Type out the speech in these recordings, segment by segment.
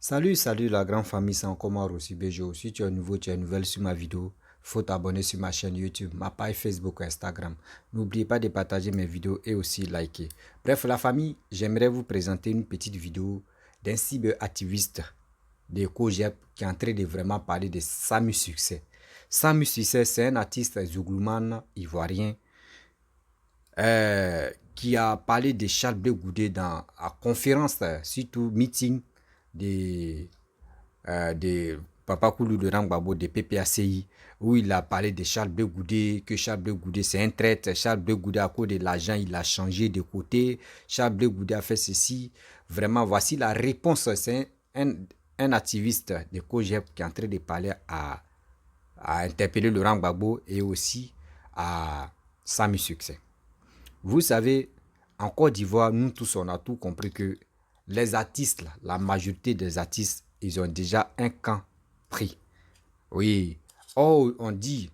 Salut la grande famille, c'est encore moi aussi Bejo. Si tu es nouveau, tu es nouvelle sur ma vidéo, faut t'abonner sur ma chaîne YouTube, ma page Facebook et Instagram. N'oubliez pas de partager mes vidéos et aussi liker. Bref, la famille, j'aimerais vous présenter une petite vidéo d'un cyberactiviste de Kojep qui est en train de vraiment parler de Samu Succès. Samu Succès, c'est un artiste zouglouman ivoirien qui a parlé de Charles Blé Goudé dans la conférence, surtout meeting de Papa Koulou de Rangbabo de PPACI, où il a parlé de Charles Blé Goudé, que Charles Blé Goudé c'est un traître, Charles Blé Goudé à cause de l'argent, il a changé de côté, Charles Blé Goudé a fait ceci. Vraiment, voici la réponse. C'est un activiste de COGEP qui est en train de parler à interpeller Laurent Gbagbo et aussi à Sami Succès. Vous savez, en Côte d'Ivoire, nous tous, on a tout compris que les artistes, là, la majorité des artistes, ils ont déjà un camp pris. Oui. Or, on dit,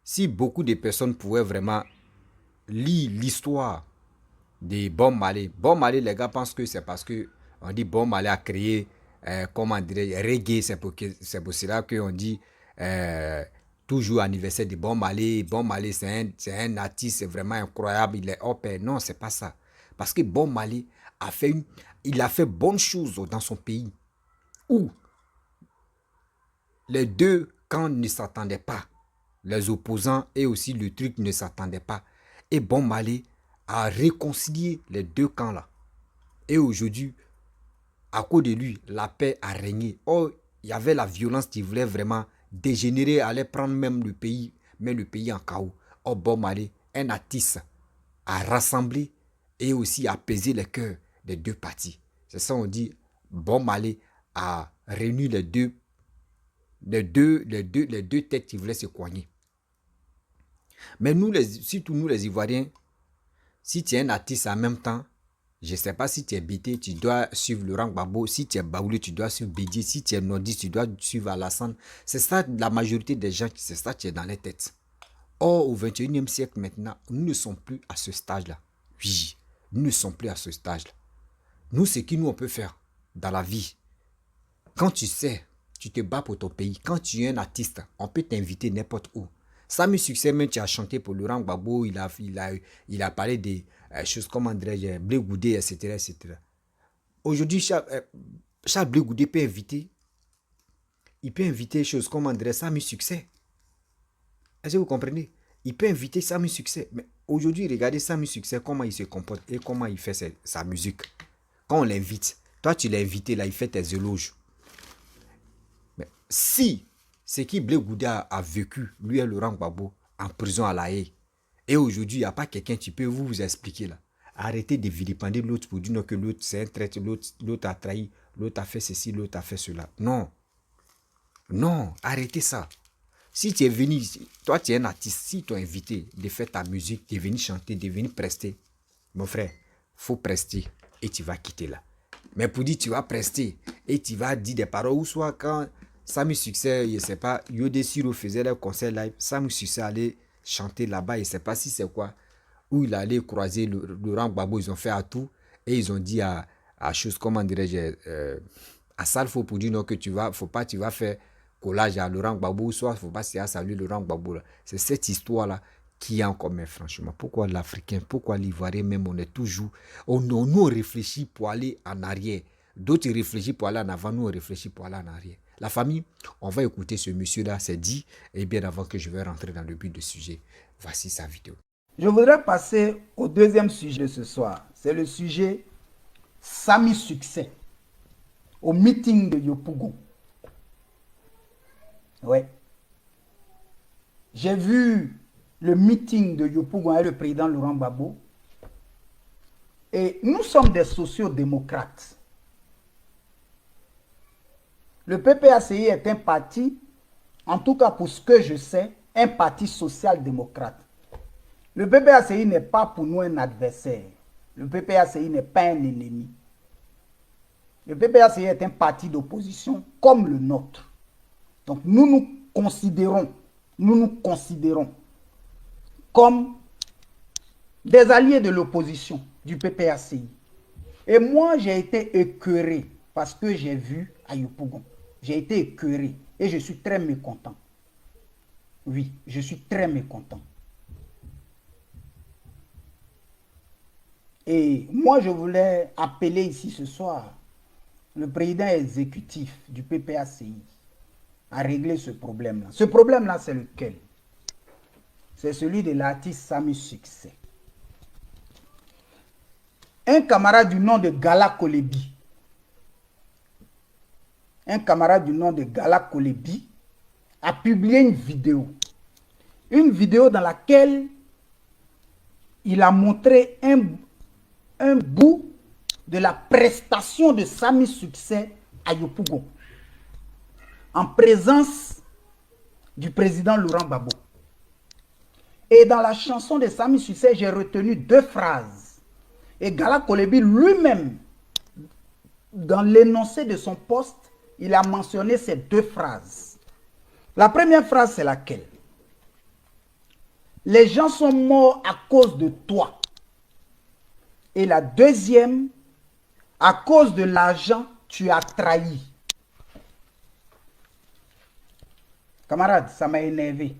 si beaucoup de personnes pouvaient vraiment lire l'histoire de Bob Marley. Bob Marley, les gars pensent que c'est parce que on dit Bob Marley a créé, comment dire, reggae. C'est pour cela qu'on dit toujours anniversaire de Bob Marley. Bob Marley, c'est un artiste, c'est vraiment incroyable. Il est hop. Non, c'est pas ça. Parce que Bob Marley il a fait bonnes choses dans son pays où les deux camps ne s'attendaient pas. Les opposants et aussi le truc ne s'attendaient pas. Et Bob Marley a réconcilié les deux camps-là. Et aujourd'hui, à cause de lui, la paix a régné. Oh, il y avait la violence qui voulait vraiment dégénérer, aller prendre même le pays, mettre le pays en chaos. Oh, Bob Marley, un artiste, a rassemblé et aussi apaisé les cœurs des deux parties. C'est ça on dit, Bob Marley a réuni les deux têtes qui voulaient se coigner. Mais nous, surtout nous les Ivoiriens, si tu es un artiste en même temps, je ne sais pas si tu es BT, tu dois suivre Laurent Gbagbo. Si tu es Baoulé, tu dois suivre Bédié. Si tu es Nordiste, tu dois suivre Alassane. C'est ça, la majorité des gens, c'est ça qui est dans les têtes. Or, au 21e siècle maintenant, nous ne sommes plus à ce stade-là. Oui, nous ne sommes plus à ce stade-là. Nous, ce que nous, on peut faire dans la vie, quand tu sais, tu te bats pour ton pays, quand tu es un artiste, on peut t'inviter n'importe où. Sami Succès, même tu as chanté pour Laurent Gbagbo, il a parlé des choses comme André Blé Goudé, etc., etc. Aujourd'hui, Charles Blé Goudé peut inviter, il peut inviter des choses comme André Sami Succès. Est-ce que vous comprenez? Il peut inviter Sami Succès. Mais aujourd'hui, regardez Sami Succès, comment il se comporte et comment il fait sa musique. Quand on l'invite, toi tu l'as invité là, il fait tes éloges. Mais si ce qui Blé Goudé a vécu, lui et Laurent Gbagbo, en prison à La Haye, et aujourd'hui, il n'y a pas quelqu'un qui peut vous expliquer là. Arrêtez de vilipender l'autre pour dire que l'autre c'est un traître, l'autre a trahi, l'autre a fait ceci, l'autre a fait cela. Non. Non, arrêtez ça. Si tu es venu, toi tu es un artiste, si tu es invité de faire ta musique, de venir chanter, de venir prester, mon frère, faut prester et tu vas quitter là. Mais pour dire tu vas prester et tu vas dire des paroles, ou soit quand Sami Succès, je ne sais pas, Yodé Siro faisait le concert live, Sami Succès allait chanter là-bas, je ne sais pas si c'est quoi, où il allait croiser Laurent Gbagbo, ils ont fait à tout et ils ont dit à chose, comment dirais-je, à Salfo pour dire non que tu vas, faut pas, tu vas faire collage à Laurent Gbagbo, soit faut pas se saluer Laurent Gbagbo. C'est cette histoire-là qui est en commun, franchement. Pourquoi l'Africain, pourquoi l'Ivoirien même, on est toujours, nous réfléchit pour aller en arrière. D'autres réfléchissent pour aller en avant, nous on réfléchit pour aller en arrière. La famille, on va écouter ce monsieur-là, c'est dit, et bien avant que je vais rentrer dans le but du sujet, voici sa vidéo. Je voudrais passer au deuxième sujet de ce soir. C'est le sujet Sami Succès, au meeting de Yopougon. Ouais. J'ai vu le meeting de Yopougon avec le président Laurent Gbagbo. Et nous sommes des sociodémocrates. Le PPACI est un parti, en tout cas pour ce que je sais, un parti social-démocrate. Le PPACI n'est pas pour nous un adversaire. Le PPACI n'est pas un ennemi. Le PPACI est un parti d'opposition comme le nôtre. Donc nous nous considérons comme des alliés de l'opposition du PPACI. Et moi, j'ai été écœuré parce que j'ai vu à Yopougon. J'ai été écœuré et je suis très mécontent. Oui, je suis très mécontent. Et moi, je voulais appeler ici ce soir le président exécutif du PPACI à régler ce problème-là. Ce problème-là, c'est lequel? C'est celui de l'artiste Sami Succès. Un camarade du nom de Gala Kolebi, a publié une vidéo. Une vidéo dans laquelle il a montré un bout de la prestation de Sami Succès à Yopougon, en présence du président Laurent Gbagbo. Et dans la chanson de Sami Succès, j'ai retenu 2 phrases. Et Gala Kolebi lui-même, dans l'énoncé de son poste, il a mentionné ces 2 phrases. La première phrase, c'est laquelle? Les gens sont morts à cause de toi. Et la deuxième, à cause de l'argent, tu as trahi. Camarade, ça m'a énervé.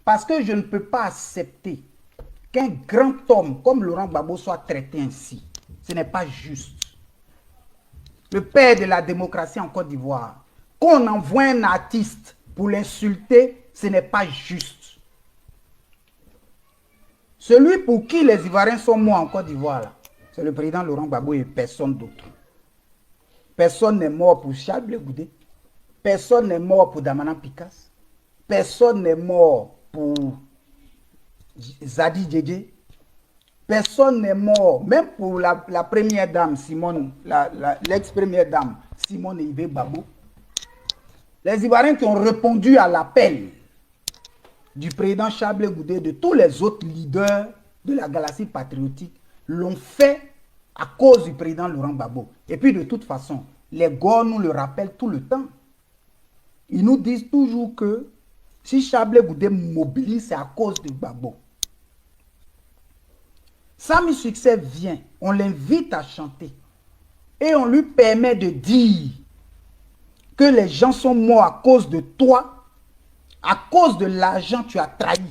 Parce que je ne peux pas accepter qu'un grand homme comme Laurent Gbagbo soit traité ainsi. Ce n'est pas juste. Le père de la démocratie en Côte d'Ivoire, qu'on envoie un artiste pour l'insulter, ce n'est pas juste. Celui pour qui les Ivoiriens sont morts en Côte d'Ivoire, c'est le président Laurent Gbagbo et personne d'autre. Personne n'est mort pour Charles Blé Goudé. Personne n'est mort pour Damana Picasse. Personne n'est mort pour Zadi Djedje. Personne n'est mort, même pour la première dame, Simone, l'ex-première dame, Simone Ibe Babo. Les Ivoiriens qui ont répondu à l'appel du président Charles Blé Goudé, de tous les autres leaders de la galaxie patriotique, l'ont fait à cause du président Laurent Gbagbo. Et puis de toute façon, les Gauls nous le rappellent tout le temps. Ils nous disent toujours que si Charles Blé Goudé mobilise, c'est à cause de Gbagbo. Sami Succès vient, on l'invite à chanter et on lui permet de dire que les gens sont morts à cause de toi. À cause de l'argent, tu as trahi.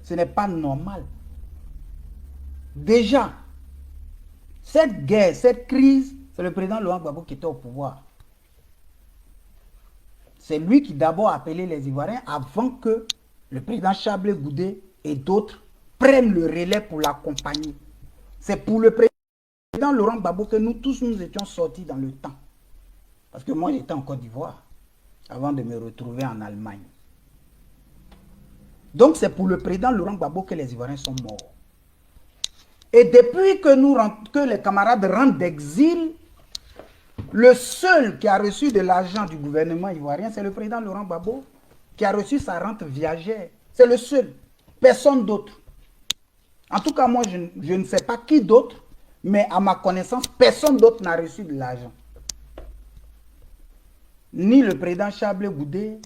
Ce n'est pas normal. Déjà, cette guerre, cette crise, c'est le président Laurent Gbagbo qui était au pouvoir. C'est lui qui d'abord a appelé les Ivoiriens avant que le président Charles Blé Goudé et d'autres prennent le relais pour l'accompagner. C'est pour le président Laurent Gbagbo que nous tous nous étions sortis dans le temps. Parce que moi j'étais en Côte d'Ivoire avant de me retrouver en Allemagne. Donc c'est pour le président Laurent Gbagbo que les Ivoiriens sont morts. Et depuis que les camarades rentrent d'exil, le seul qui a reçu de l'argent du gouvernement ivoirien, c'est le président Laurent Gbagbo, qui a reçu sa rente viagère. C'est le seul. Personne d'autre. En tout cas, moi, je ne sais pas qui d'autre, mais à ma connaissance, personne d'autre n'a reçu de l'argent. Ni le président Charles Blé Goudé,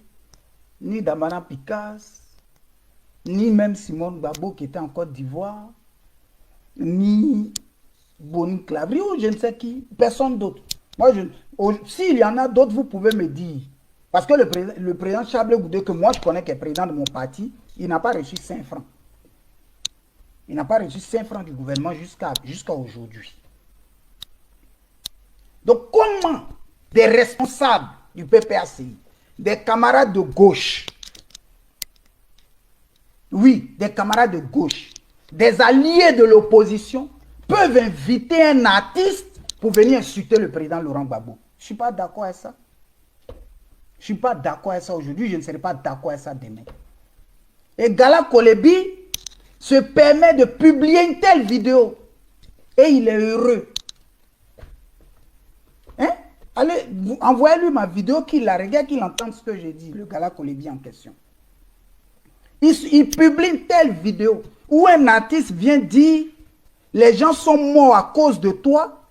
ni Damana Picasse, ni même Simone Gbagbo qui était en Côte d'Ivoire, ni Boni Clavry ou je ne sais qui, personne d'autre. Moi, s'il y en a d'autres, vous pouvez me dire. Parce que le président Charles Blé Goudé, que moi je connais qui est président de mon parti, il n'a pas reçu 5 francs. Il n'a pas reçu 5 francs du gouvernement jusqu'à aujourd'hui. Donc comment des responsables du PPACI, des camarades de gauche, oui, des camarades de gauche, des alliés de l'opposition, peuvent inviter un artiste pour venir insulter le président Laurent Gbagbo? Je ne suis pas d'accord avec ça. Je ne suis pas d'accord avec ça aujourd'hui, je ne serai pas d'accord avec ça demain. Et Gala Kolebi se permet de publier une telle vidéo. Et il est heureux. Hein? Allez, envoyez-lui ma vidéo, qu'il la regarde, qu'il entende ce que j'ai dit, le Gala Kolebi en question. Il publie une telle vidéo où un artiste vient dire « Les gens sont morts à cause de toi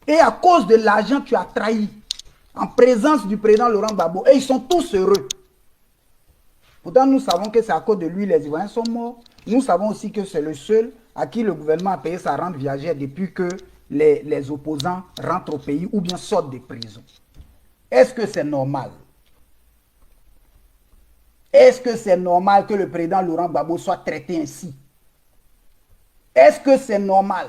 et à cause de l'argent tu as trahi » en présence du président Laurent Gbagbo. Et ils sont tous heureux. Pourtant, nous savons que c'est à cause de lui les Ivoiriens sont morts. Nous savons aussi que c'est le seul à qui le gouvernement a payé sa rente viagère depuis que les opposants rentrent au pays ou bien sortent des prisons. Est-ce que c'est normal? Est-ce que c'est normal que le président Laurent Gbagbo soit traité ainsi? Est-ce que c'est normal?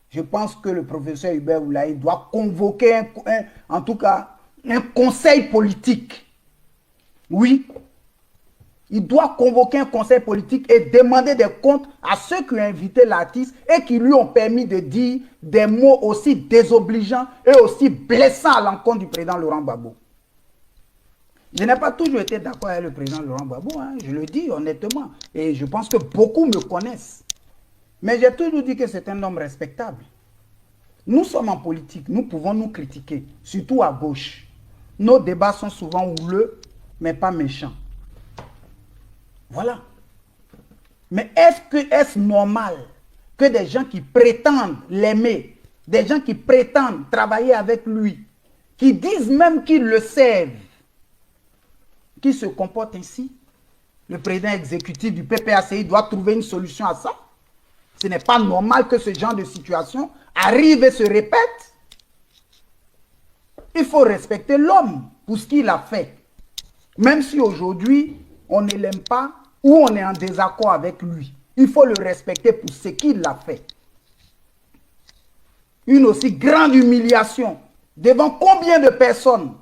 Je pense que le professeur Hubert Oulaye doit convoquer, en tout cas, un conseil politique. Oui. Il doit convoquer un conseil politique et demander des comptes à ceux qui ont invité l'artiste et qui lui ont permis de dire des mots aussi désobligeants et aussi blessants à l'encontre du président Laurent Gbagbo. Je n'ai pas toujours été d'accord avec le président Laurent Gbagbo, hein, je le dis honnêtement. Et je pense que beaucoup me connaissent. Mais j'ai toujours dit que c'est un homme respectable. Nous sommes en politique, nous pouvons nous critiquer, surtout à gauche. Nos débats sont souvent houleux, mais pas méchants. Voilà. Mais est-ce normal que des gens qui prétendent l'aimer, des gens qui prétendent travailler avec lui, qui disent même qu'ils le servent, qui se comportent ainsi? Le président exécutif du PPACI doit trouver une solution à ça. Ce n'est pas normal que ce genre de situation arrive et se répète. Il faut respecter l'homme pour ce qu'il a fait. Même si aujourd'hui, on ne l'aime pas ou on est en désaccord avec lui. Il faut le respecter pour ce qu'il a fait. Une aussi grande humiliation devant combien de personnes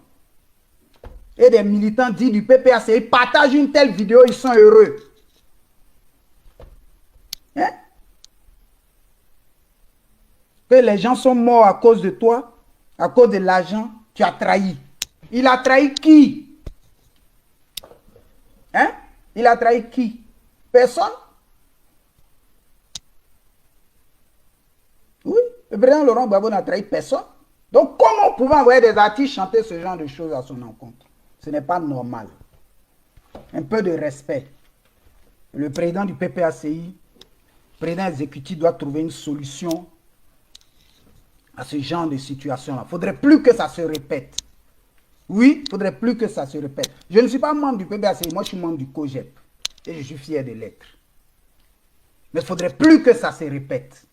et des militants dits du PPACI partagent une telle vidéo, ils sont heureux. Hein? Que les gens sont morts à cause de toi, à cause de l'argent, tu as trahi. Il a trahi qui? Hein? Il a trahi qui? Personne? Oui, le président Laurent Gbagbo n'a trahi personne. Donc comment on pouvait envoyer des artistes chanter ce genre de choses à son encontre? Ce n'est pas normal. Un peu de respect. Le président du PPACI, président exécutif, doit trouver une solution à ce genre de situation-là. Il ne faudrait plus que ça se répète. Oui, il ne faudrait plus que ça se répète. Je ne suis pas membre du PPACI, moi je suis membre du COGEP. Et je suis fier de l'être. Mais il ne faudrait plus que ça se répète.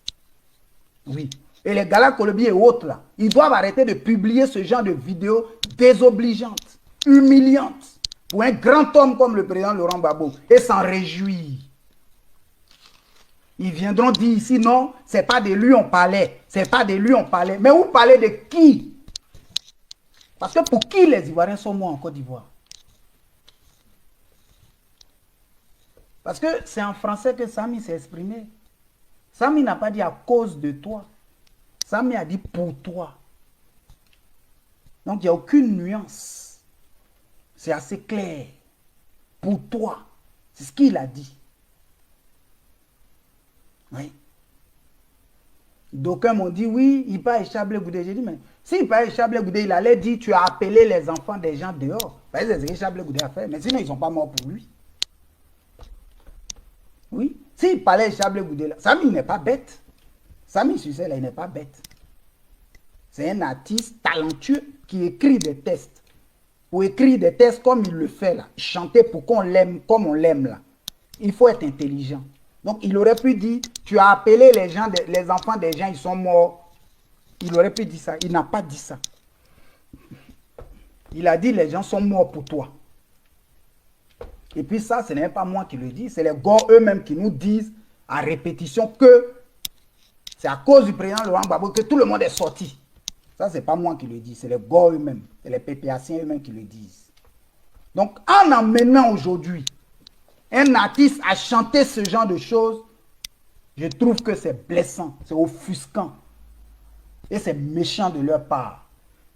Oui. Et les Gala Kolobi et autres, là, ils doivent arrêter de publier ce genre de vidéos désobligeantes, humiliantes, pour un grand homme comme le président Laurent Gbagbo, et s'en réjouir. Ils viendront dire ici, non, c'est pas de lui on parlait, c'est pas de lui on parlait. Mais vous parlez de qui? Parce que pour qui les Ivoiriens sont morts en Côte d'Ivoire? Parce que c'est en français que Sami s'est exprimé. Sami n'a pas dit à cause de toi. Sami a dit pour toi. Donc il n'y a aucune nuance. C'est assez clair. Pour toi. C'est ce qu'il a dit. Oui. D'aucuns m'ont dit, oui, il parle Chablé Goudé. J'ai dit, mais s'il parle Chablé Goudé, il allait dire, tu as appelé les enfants des gens dehors. C'est ce que Chablé Goudé a fait. Mais sinon, ils ne sont pas morts pour lui. Oui. S'il parlait Chablé Goudé, Sami, il n'est pas bête. Sami Sucé, là, il n'est pas bête. C'est un artiste talentueux qui écrit des textes. Pour écrire des textes comme il le fait, là. Chanter pour qu'on l'aime comme on l'aime, là. Il faut être intelligent. Donc, il aurait pu dire, tu as appelé les gens, les enfants des gens, ils sont morts. Il aurait pu dire ça. Il n'a pas dit ça. Il a dit, les gens sont morts pour toi. Et puis ça, ce n'est pas moi qui le dis, c'est les gars eux-mêmes qui nous disent à répétition que c'est à cause du président Laurent Gbagbo que tout le monde est sorti. Ça, ce n'est pas moi qui le dis, c'est les gars eux-mêmes, c'est les PPAciens eux-mêmes qui le disent. Donc, en emmenant aujourd'hui un artiste à chanter ce genre de choses, je trouve que c'est blessant, c'est offusquant. Et c'est méchant de leur part.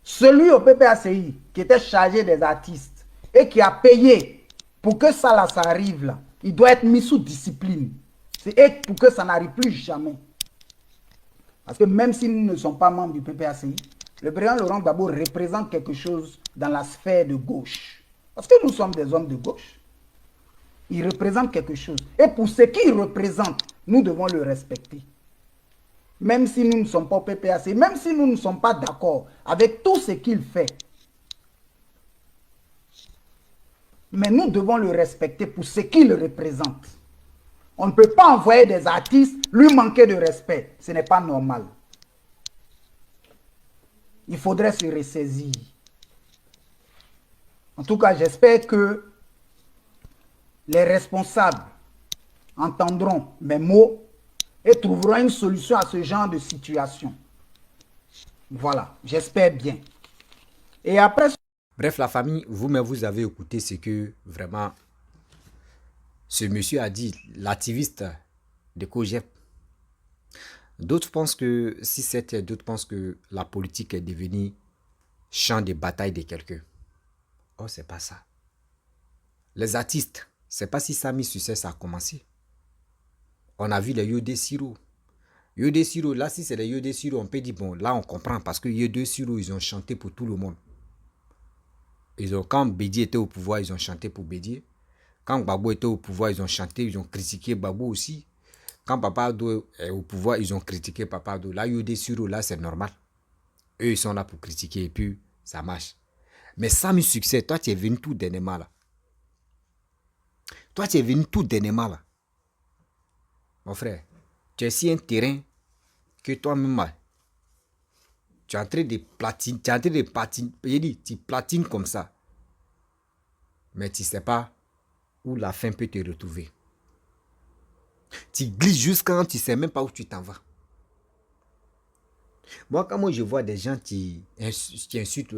Celui au PPACI qui était chargé des artistes et qui a payé pour que ça là, ça arrive là, il doit être mis sous discipline. Et pour que ça n'arrive plus jamais. Parce que même si nous ne sommes pas membres du PPACI, le président Laurent Gbagbo représente quelque chose dans la sphère de gauche. Parce que nous sommes des hommes de gauche. Il représente quelque chose. Et pour ce qu'il représente, nous devons le respecter. Même si nous ne sommes pas au PPACI, même si nous ne sommes pas d'accord avec tout ce qu'il fait. Mais nous devons le respecter pour ce qu'il représente. On ne peut pas envoyer des artistes lui manquer de respect. Ce n'est pas normal. il faudrait se ressaisir. En tout cas, j'espère que les responsables entendront mes mots et trouveront une solution à ce genre de situation. Voilà, j'espère bien. Et après... Bref, la famille, vous-même, vous avez écouté ce que vraiment ce monsieur a dit, l'activiste de COJEP. D'autres pensent que, si c'était, d'autres pensent que la politique est devenue champ de bataille de quelqu'un. Oh, c'est pas ça. Les artistes, c'est pas si Samy Succès a commencé. On a vu les Yodé Siro. Yodé Siro, là, si c'est les Yodé Siro, on peut dire, bon, là, on comprend, parce que Yodé Siro, ils ont chanté pour tout le monde. Quand Bédié était au pouvoir, ils ont chanté pour Bédié. Quand Gbagbo était au pouvoir, ils ont chanté, ils ont critiqué Gbagbo aussi. Quand Papa Ado est au pouvoir, ils ont critiqué Papa Ado. Là, Yodé Siro, là, c'est normal. Eux, ils sont là pour critiquer et puis ça marche. Mais Samy Succès, toi, tu es venu tout dernièrement là. Toi, tu es venu tout dernièrement là. Mon frère, tu es si un terrain que toi-même, tu es en train de platiner, tu es en train de patiner, tu platines comme ça. Mais tu ne sais pas où la fin peut te retrouver. Tu glisses jusqu'à tu ne sais même pas où tu t'en vas. Moi, quand je vois des gens qui insultent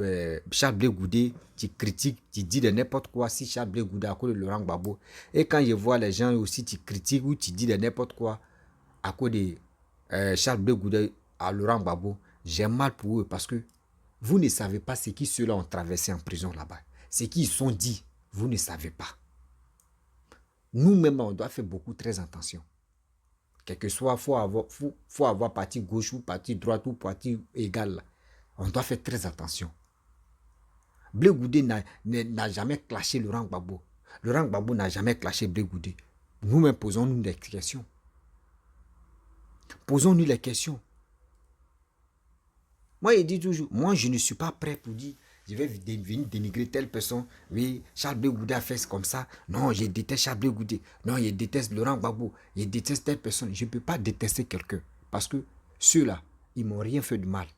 Charles Blé Goudé, qui critiquent, qui disent de n'importe quoi si Charles Blé Goudé à cause de Laurent Gbagbo, et quand je vois les gens aussi qui critiquent ou qui disent de n'importe quoi à cause de Charles Blé Goudé à Laurent Gbagbo, j'ai mal pour eux parce que vous ne savez pas ce qu'ils ceux-là ont traversé en prison là-bas. Ce qu'ils sont dit, vous ne savez pas. Nous-mêmes, on doit faire beaucoup très attention. Quel que soit, il faut avoir parti gauche ou parti droite ou parti égal. On doit faire très attention. Blé Goudé n'a jamais clashé Laurent Gbagbo. Laurent Gbagbo n'a jamais clashé Blé Goudé. Nous-mêmes, posons-nous des questions. Posons-nous les questions. Moi, il dit toujours, moi, je ne suis pas prêt pour dire, je vais venir dénigrer telle personne. Oui, Charles Blé Goudé a fait comme ça. Non, je déteste Charles Blé Goudé. Non, je déteste Laurent Gbagbo. Je déteste telle personne. Je ne peux pas détester quelqu'un. Parce que ceux-là, ils ne m'ont rien fait de mal.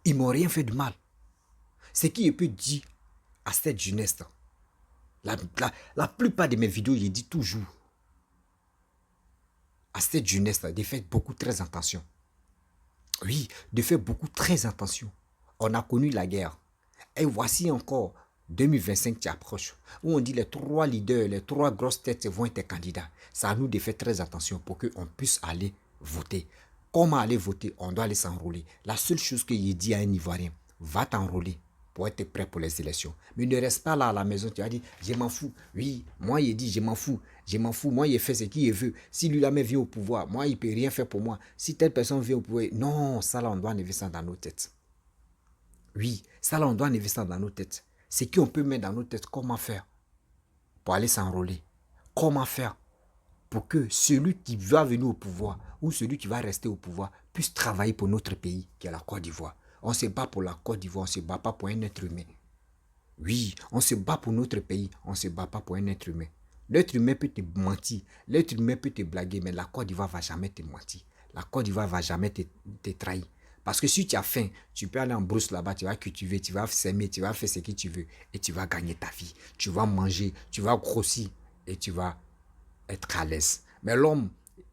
Ils ne m'ont rien fait de mal. Ce qui peut dire à cette jeunesse-là, la plupart de mes vidéos, je dis toujours à cette jeunesse-là de faire beaucoup très attention. Oui, de faire beaucoup très attention. On a connu la guerre. Et voici encore 2025 qui approche, où on dit les 3 leaders, les 3 grosses têtes vont être candidats. C'est à nous de faire très attention pour qu'on puisse aller voter. Comment aller voter? On doit aller s'enrôler. La seule chose que je dis à un Ivoirien, va t'enrôler pour être prêt pour les élections. Mais ne reste pas là à la maison, tu vas dire, je m'en fous. Oui, moi, il dit, je m'en fous. Je m'en fous. Moi, il fait ce qu'il veut. Si lui, là, vient au pouvoir, moi, il ne peut rien faire pour moi. Si telle personne vient au pouvoir, non, ça, là, on doit enlever ça dans nos têtes. Oui, ça, là, on doit enlever ça dans nos têtes. Ce qu'on peut mettre dans nos têtes, comment faire pour aller s'enrôler? Comment faire pour que celui qui va venir au pouvoir ou celui qui va rester au pouvoir puisse travailler pour notre pays, qui est la Côte d'Ivoire? On se bat pour la Côte d'Ivoire, on ne se bat pas pour un être humain. Oui, on se bat pour notre pays, on ne se bat pas pour un être humain. L'être humain peut te mentir, l'être humain peut te blaguer, mais la Côte d'Ivoire ne va jamais te mentir. La Côte d'Ivoire ne va jamais te trahir. Parce que si tu as faim, tu peux aller en brousse là-bas, tu vas cultiver, tu vas s'aimer, tu vas faire ce que tu veux et tu vas gagner ta vie. Tu vas manger, tu vas grossir et tu vas être à l'aise. Mais l'homme,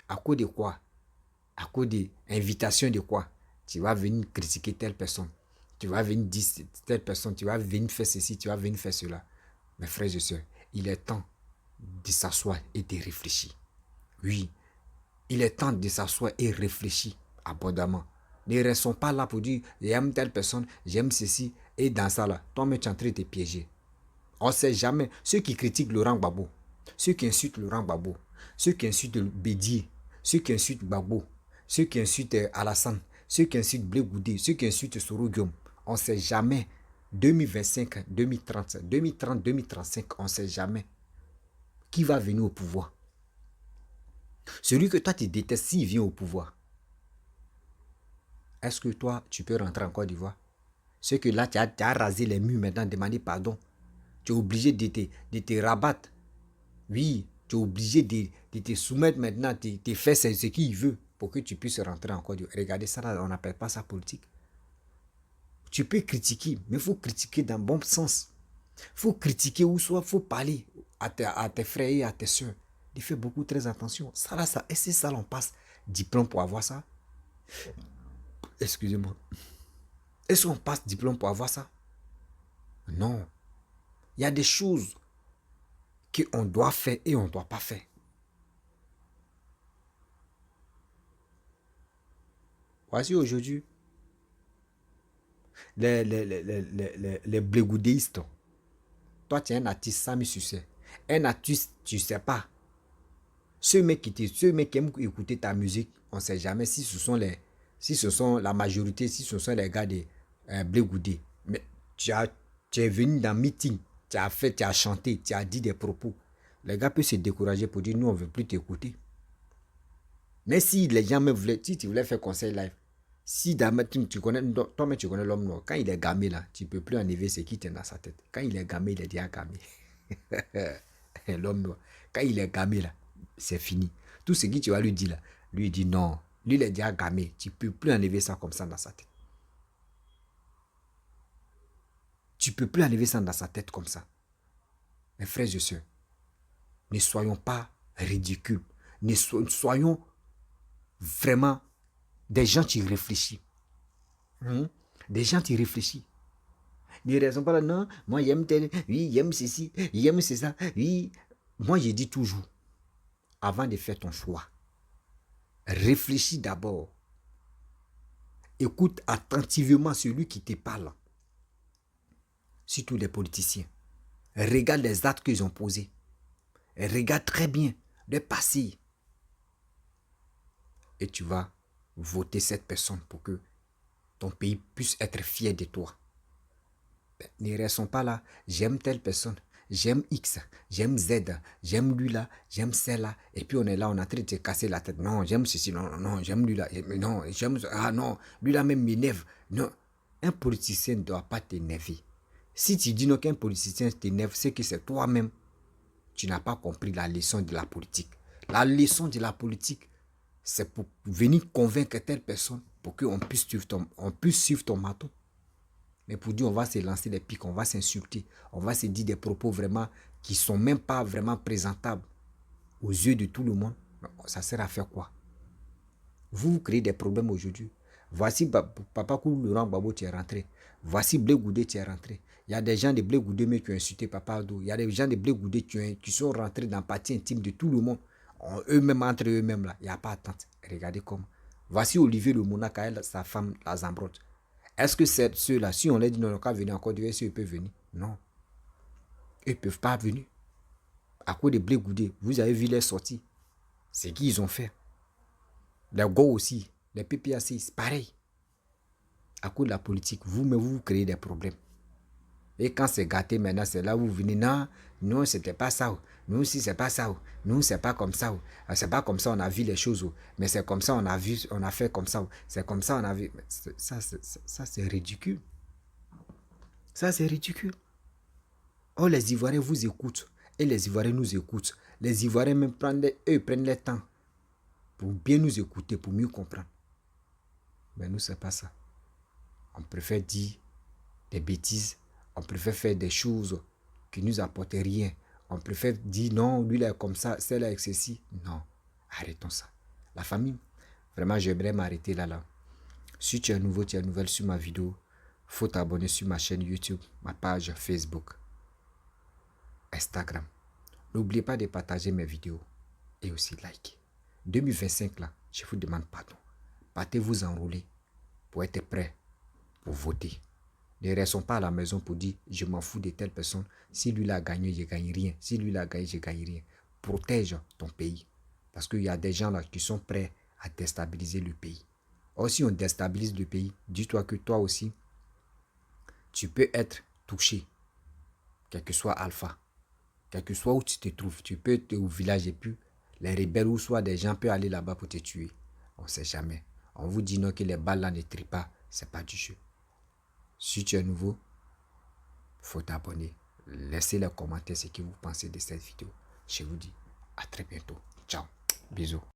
à cause de quoi? À cause des invitations de quoi? Tu vas venir critiquer telle personne. Tu vas venir dire telle personne. Tu vas venir faire ceci. Tu vas venir faire cela. Mes frères et sœurs, il est temps de s'asseoir et de réfléchir. Oui, il est temps de s'asseoir et réfléchir abondamment. Ne restons pas là pour dire j'aime telle personne, j'aime ceci. Et dans ça là, toi-même tu es en train de te piéger. On ne sait jamais. Ceux qui critiquent Laurent Gbagbo, ceux qui insultent Laurent Gbagbo, ceux qui insultent Bédié, ceux qui insultent Gbagbo, ceux qui insultent Alassane, ceux qui insultent Blé Goudé, ceux qui insultent Soro Guillaume, on ne sait jamais. 2025, 2030, 2030, 2035, on ne sait jamais qui va venir au pouvoir. Celui que toi tu détestes, s'il vient au pouvoir, est-ce que toi tu peux rentrer en Côte d'Ivoire? Ce que là tu as rasé les murs maintenant, demander pardon. Tu es obligé de te rabattre. Oui, tu es obligé de te soumettre maintenant, de faire ce qu'il veut pour que tu puisses rentrer en Côte d'Ivoire. Regardez ça, là, on n'appelle pas ça politique. Tu peux critiquer, mais il faut critiquer dans le bon sens. Il faut critiquer ou soit il faut parler à tes frères et à tes soeurs. Il fait beaucoup très attention. Ça là, ça, et c'est ça, on passe diplôme pour avoir ça. Excusez-moi. Est-ce qu'on passe diplôme pour avoir ça? Non. Il y a des choses qu'on doit faire et on ne doit pas faire. Voici aujourd'hui les blégoudéistes. Toi, tu es un artiste, ça me succès. Un artiste, tu ne sais pas. Ceux mecs qui aiment écouter ta musique, on ne sait jamais si ce sont la majorité, si ce sont les gars de blégoudés. Mais tu es venu dans un meeting, tu as chanté, tu as dit des propos. Les gars peuvent se décourager pour dire, nous, on ne veut plus t'écouter. Mais si les gens me voulaient, si tu voulais faire conseil live, si tu connais, toi-même tu connais l'homme noir, quand il est gamé là, tu ne peux plus enlever ce qui est dans sa tête. Quand il est gamé, il est déjà gamé. L'homme noir, quand il est gamé là, c'est fini. Tout ce que tu vas lui dire là, lui il dit non. Lui il est déjà gamé, tu ne peux plus enlever ça comme ça dans sa tête. Tu ne peux plus enlever ça dans sa tête comme ça. Mes frères et sœurs, ne soyons pas ridicules. Soyons vraiment des gens qui réfléchissent. Des gens qui réfléchissent. Ne raisons pas là, non, moi j'aime tel, oui, j'aime ceci, j'aime c'est ça, oui. Moi je dis toujours, avant de faire ton choix, réfléchis d'abord. Écoute attentivement celui qui te parle. Surtout les politiciens. Regarde les actes qu'ils ont posés. Regarde très bien le passé. Et tu vas voter cette personne pour que ton pays puisse être fier de toi. Ne restons pas là, j'aime telle personne, j'aime X, j'aime Z, j'aime lui là, j'aime celle-là, et puis on est là, on est en train de se casser la tête. Non, j'aime ceci, non, j'aime lui là, non, j'aime, ah non, lui là même m'énerve. Non, un politicien ne doit pas t'énerver. Si tu dis non qu'un politicien t'énerve, c'est que c'est toi-même, tu n'as pas compris la leçon de la politique. La leçon de la politique, c'est pour venir convaincre telle personne pour qu'on puisse suivre ton marteau. Mais pour dire on va se lancer des pics, on va s'insulter, on va se dire des propos vraiment qui ne sont même pas vraiment présentables aux yeux de tout le monde, ça sert à faire quoi? Vous créez des problèmes aujourd'hui. Voici Papa Koulou Laurent Gbagbo, tu es rentré. Voici Blé Goudé, tu es rentré. Il y a des gens de Blé Goudé mais qui ont insulté Papa Ado. Il y a des gens de Blé Goudé qui sont rentrés dans la partie intime de tout le monde. Eux-mêmes, entre eux-mêmes, là, il n'y a pas d'attente. Regardez comment. Voici Olivier Le Monaca et sa femme, la Zambrotte. Est-ce que ceux-là, si on leur dit non, on venir encore, est-ce qu'ils peuvent venir? Non. Ils ne peuvent pas venir. À cause de Blé Goudé, vous avez vu les sorties. C'est qu'ils ont fait. Les Go aussi, les PPAC, c'est pareil. À cause de la politique, vous créez des problèmes. Et quand c'est gâté maintenant, c'est là où vous venez. Non, nous, c'était pas ça. Nous aussi, c'est pas ça. Nous, c'est pas comme ça. C'est pas comme ça, on a vu les choses. Mais c'est comme ça, on a fait comme ça. C'est comme ça, on a vu. Ça, c'est ridicule. Ça, c'est ridicule. Oh, les Ivoiriens vous écoutent. Et les Ivoiriens nous écoutent. Les Ivoiriens même prennent le temps pour bien nous écouter, pour mieux comprendre. Mais nous, c'est pas ça. On préfère dire des bêtises. On préfère faire des choses qui ne nous apportent rien. On préfère dire non, lui là est comme ça, celle-là est ceci. Non, arrêtons ça. La famille, vraiment, j'aimerais m'arrêter là. Si tu es nouveau, tu es nouvelle sur ma vidéo, il faut t'abonner sur ma chaîne YouTube, ma page Facebook, Instagram. N'oubliez pas de partager mes vidéos et aussi like. 2025 là, je vous demande pardon. Partez vous enrôler pour être prêt pour voter. Ne restons pas à la maison pour dire je m'en fous de telle personne. Si lui l'a gagné, je ne gagne rien. Si lui l'a gagné, je ne gagne rien. Protège ton pays. Parce qu'il y a des gens là qui sont prêts à déstabiliser le pays. Or, si on déstabilise le pays, dis-toi que toi aussi, tu peux être touché. Quel que soit Alpha. Quel que soit où tu te trouves. Tu peux être au village et puis les rebelles ou soit des gens peuvent aller là-bas pour te tuer. On ne sait jamais. On vous dit non que les balles là ne trient pas. Ce n'est pas du jeu. Si tu es nouveau, il faut t'abonner. Laissez les commentaires ce que vous pensez de cette vidéo. Je vous dis à très bientôt. Ciao. Bisous.